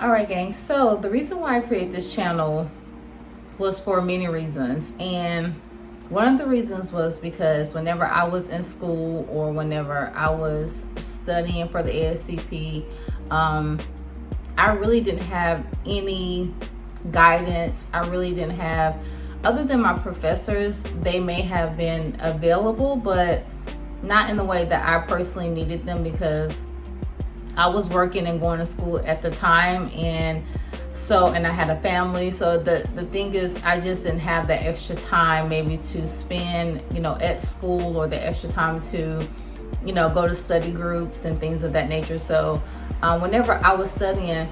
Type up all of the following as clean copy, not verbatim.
All right, gang. So the reason why I created this channel was for many reasons. And one of the reasons was because whenever I was in school or whenever I was studying for the ASCP, I really didn't have any guidance. I really didn't have, other than my professors, they may have been available, but not in the way that I personally needed them, because I was working and going to school at the time, and I had a family. So the thing is, I just didn't have that extra time maybe to spend, at school, or the extra time to, go to study groups and things of that nature. So whenever I was studying,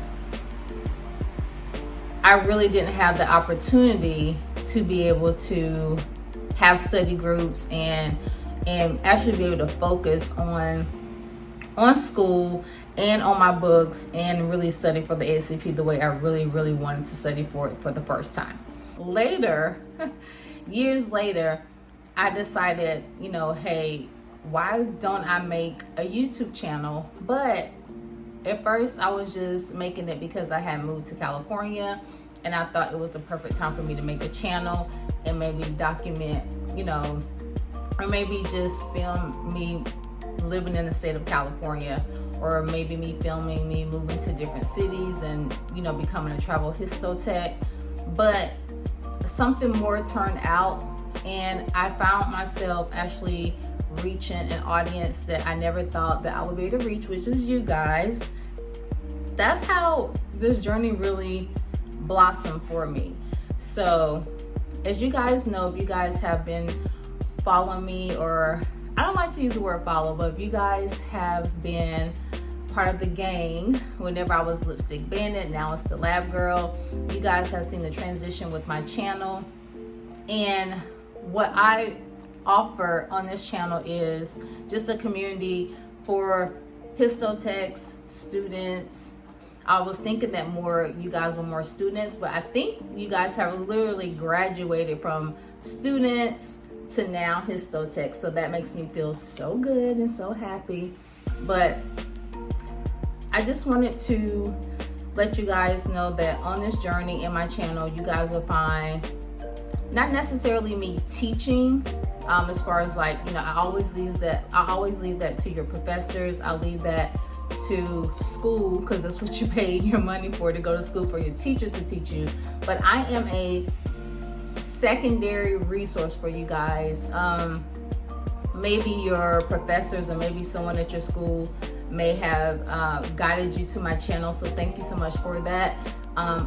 I really didn't have the opportunity to be able to have study groups and actually be able to focus on school and on my books and really study for the ASCP the way I really wanted to study for it for the first time. Later, years later, I decided, hey, why don't I make a YouTube channel? But at first I was just making it because I had moved to California, and I thought it was the perfect time for me to make a channel and maybe document, or maybe just film me living in the state of California, or maybe me filming me moving to different cities and becoming a travel histotech. But something more turned out, and I found myself actually reaching an audience that I never thought that I would be able to reach, which is you guys. That's how this journey really blossomed for me. So as you guys know, if you guys have been following me, or I don't like to use the word follow, but if you guys have been part of the gang, whenever I was Lipstick Bandit, now it's the Lab Girl, you guys have seen the transition with my channel. And what I offer on this channel is just a community for histotechs, students. I was thinking that you guys were more students, but I think you guys have literally graduated from students to now histotech. So that makes me feel so good and so happy. But I just wanted to let you guys know that on this journey in my channel, you guys will find not necessarily me teaching, as far as I always leave that to your professors. I leave that to school, because that's what you pay your money for, to go to school, for your teachers to teach you. But I am a secondary resource for you guys. Maybe your professors or maybe someone at your school may have guided you to my channel, so thank you so much for that.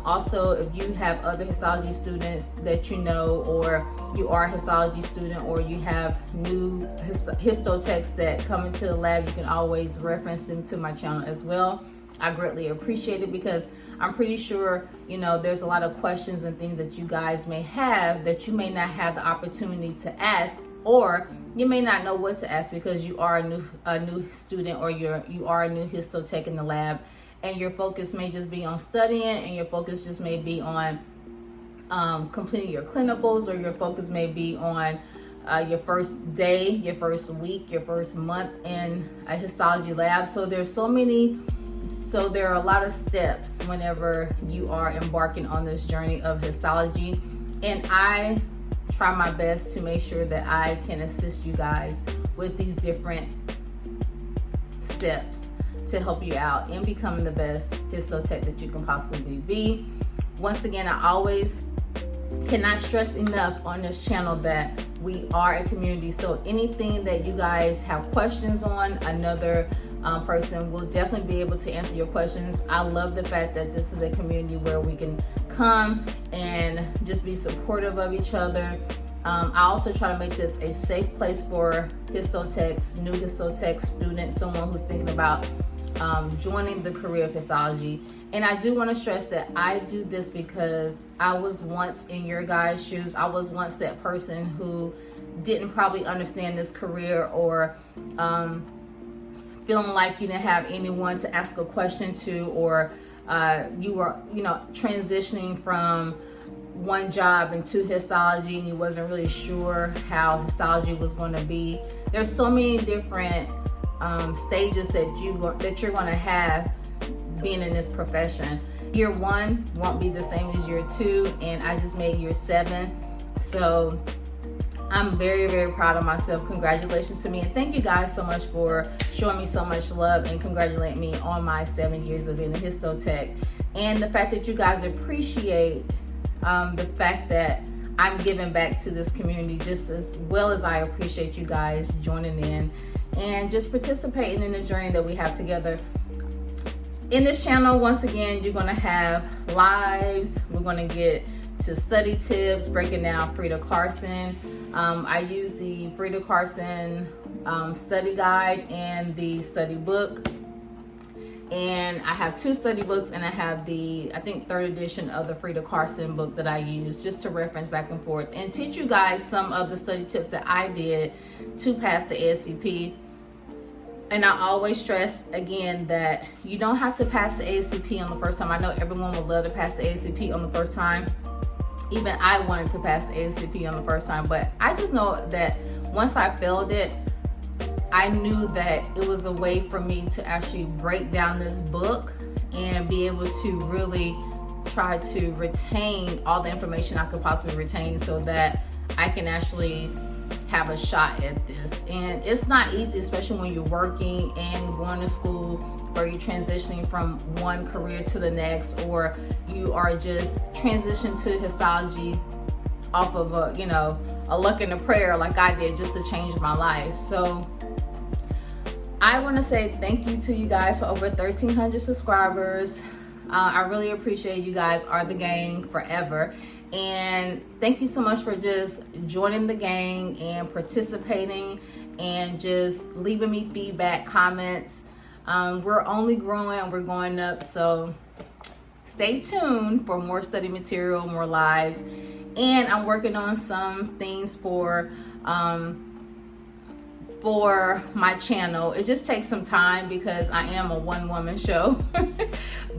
Also, if you have other histology students that or you are a histology student, or you have new histotechs that come into the lab, you can always reference them to my channel as well. I greatly appreciate it, because I'm pretty sure, there's a lot of questions and things that you guys may have that you may not have the opportunity to ask, or you may not know what to ask because you are a new student, or you are a new histotech in the lab, and your focus may just be on studying, and your focus just may be on completing your clinicals, or your focus may be on your first day, your first week, your first month in a histology lab. So there are a lot of steps whenever you are embarking on this journey of histology, and I try my best to make sure that I can assist you guys with these different steps to help you out in becoming the best histotech that you can possibly be. Once again, I always cannot stress enough on this channel that we are a community. So anything that you guys have questions on, another person will definitely be able to answer your questions. I love the fact that this is a community where we can come and just be supportive of each other. I also try to make this a safe place for histotechs, new histotech students, someone who's thinking about joining the career of histology. And I do want to stress that I do this because I was once in your guys' shoes. I was once that person who didn't probably understand this career, or feeling like you didn't have anyone to ask a question to, or you were transitioning from one job into histology and you wasn't really sure how histology was going to be. There's so many different stages that you're going to have being in this profession. Year 1 won't be the same as year 2, and I just made year 7. So I'm very, very proud of myself. Congratulations to me, and thank you guys so much for showing me so much love and congratulating me on my 7 years of being a histotech. And the fact that you guys appreciate the fact that I'm giving back to this community just as well as I appreciate you guys joining in and just participating in the journey that we have together. In this channel, once again, you're gonna have lives. We're gonna get to study tips, breaking down Frida Carson. I use the Frida Carson study guide and the study book. And I have 2 study books, and I have the, I think, 3rd edition of the Frida Carson book that I use just to reference back and forth and teach you guys some of the study tips that I did to pass the ASCP. And I always stress again that you don't have to pass the ASCP on the first time. I know everyone would love to pass the ASCP on the first time. Even I wanted to pass the ASCP on the first time, but I just know that once I failed it, I knew that it was a way for me to actually break down this book and be able to really try to retain all the information I could possibly retain so that I can actually have a shot at this. And it's not easy, especially when you're working and going to school, or you're transitioning from one career to the next, or you are just transitioning to histology off of a luck and a prayer like I did just to change my life. So I want to say thank you to you guys for over 1,300 subscribers. I really appreciate you guys are the gang forever. And thank you so much for just joining the gang and participating and just leaving me feedback, comments. We're only growing, we're going up. So stay tuned for more study material, more lives. And I'm working on some things for my channel. It just takes some time because I am a one-woman show.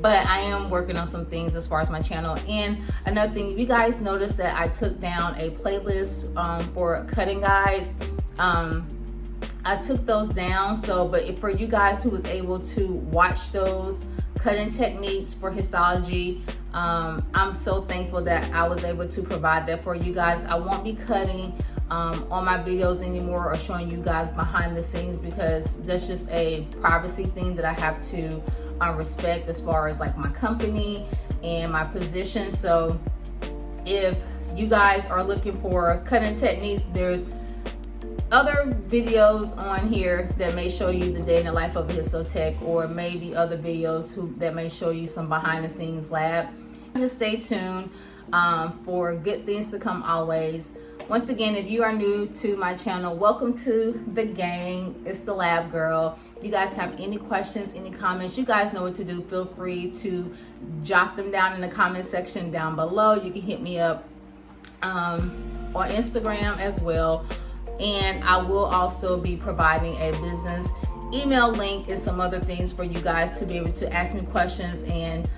But I am working on some things as far as my channel. And another thing, if you guys noticed that I took down a playlist for cutting guides, I took those down. So, but for you guys who was able to watch those cutting techniques for histology, I'm so thankful that I was able to provide that for you guys. I won't be cutting on my videos anymore or showing you guys behind the scenes because that's just a privacy thing that I have to respect as far as like my company and my position. So if you guys are looking for cutting techniques, there's other videos on here that may show you the day in the life of a histotech, or maybe other videos that may show you some behind the scenes lab. Just stay tuned for good things to come always. Once again, if you are new to my channel, welcome to the gang. It's the Lab Girl. If you guys have any questions, any comments, you guys know what to do. Feel free to jot them down in the comment section down below. You can hit me up on Instagram as well. And I will also be providing a business email link and some other things for you guys to be able to ask me questions and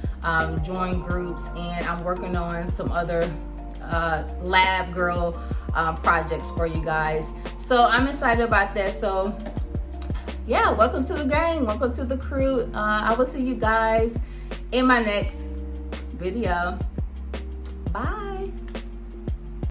join groups. And I'm working on some other Lab Girl projects for you guys. So I'm excited about that. So yeah, welcome to the gang, welcome to the crew. I will see you guys in my next video. Bye.